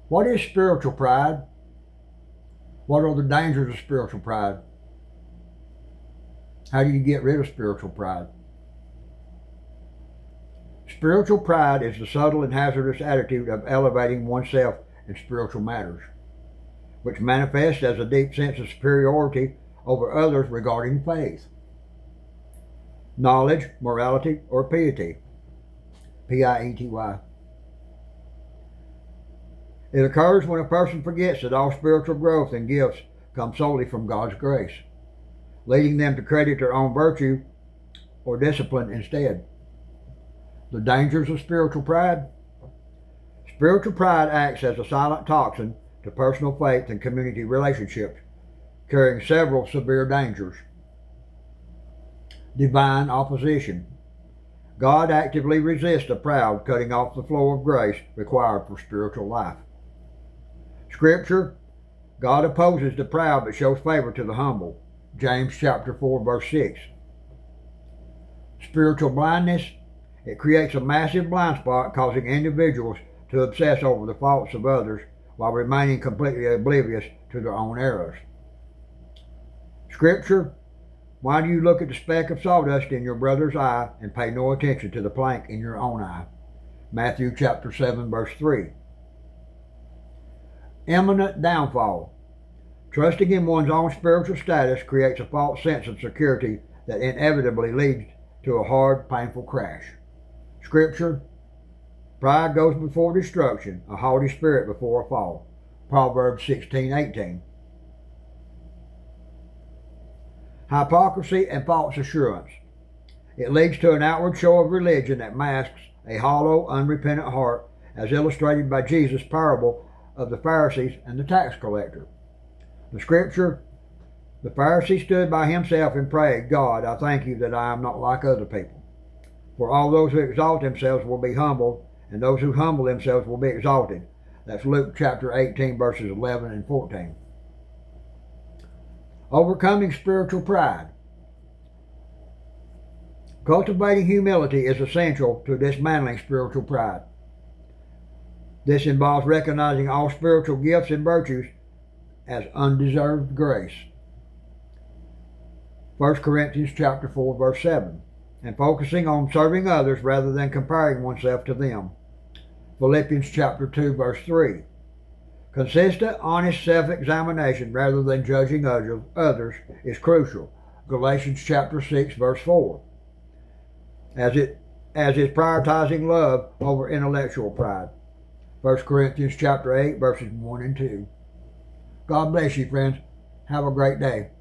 What is spiritual pride? What are the dangers of spiritual pride? How do you get rid of spiritual pride? Spiritual pride is the subtle and hazardous attitude of elevating oneself in spiritual matters, which manifests as a deep sense of superiority over others regarding faith, knowledge, morality, or piety. P-I-E-T-Y. It occurs when a person forgets that all spiritual growth and gifts come solely from God's grace, leading them to credit their own virtue or discipline instead. The dangers of spiritual pride. Spiritual pride acts as a silent toxin to personal faith and community relationships, carrying several severe dangers. Divine opposition. God actively resists the proud, cutting off the flow of grace required for spiritual life. Scripture. God opposes the proud but shows favor to the humble. James chapter 4 verse 6. Spiritual blindness. It creates a massive blind spot, causing individuals to obsess over the faults of others while remaining completely oblivious to their own errors. Scripture. Why do you look at the speck of sawdust in your brother's eye and pay no attention to the plank in your own eye? Matthew chapter 7 verse 3. Imminent downfall. Trusting in one's own spiritual status creates a false sense of security that inevitably leads to a hard, painful crash. Scripture. Pride goes before destruction, a haughty spirit before a fall. Proverbs 16:18. Hypocrisy and false assurance. It leads to an outward show of religion that masks a hollow, unrepentant heart, as illustrated by Jesus' parable of the Pharisees and the tax collector. The Scripture. The Pharisee stood by himself and prayed, God, I thank you that I am not like other people. For all those who exalt themselves will be humbled, and those who humble themselves will be exalted. That's Luke chapter 18, verses 11 and 14. Overcoming spiritual pride. Cultivating humility is essential to dismantling spiritual pride. This involves recognizing all spiritual gifts and virtues as undeserved grace. 1 Corinthians chapter 4, verse 7. And focusing on serving others rather than comparing oneself to them. Philippians chapter 2, verse 3. Consistent, honest self-examination rather than judging others is crucial. Galatians chapter 6, verse 4. As is prioritizing love over intellectual pride. 1 Corinthians chapter 8, verses 1 and 2. God bless you, friends. Have a great day.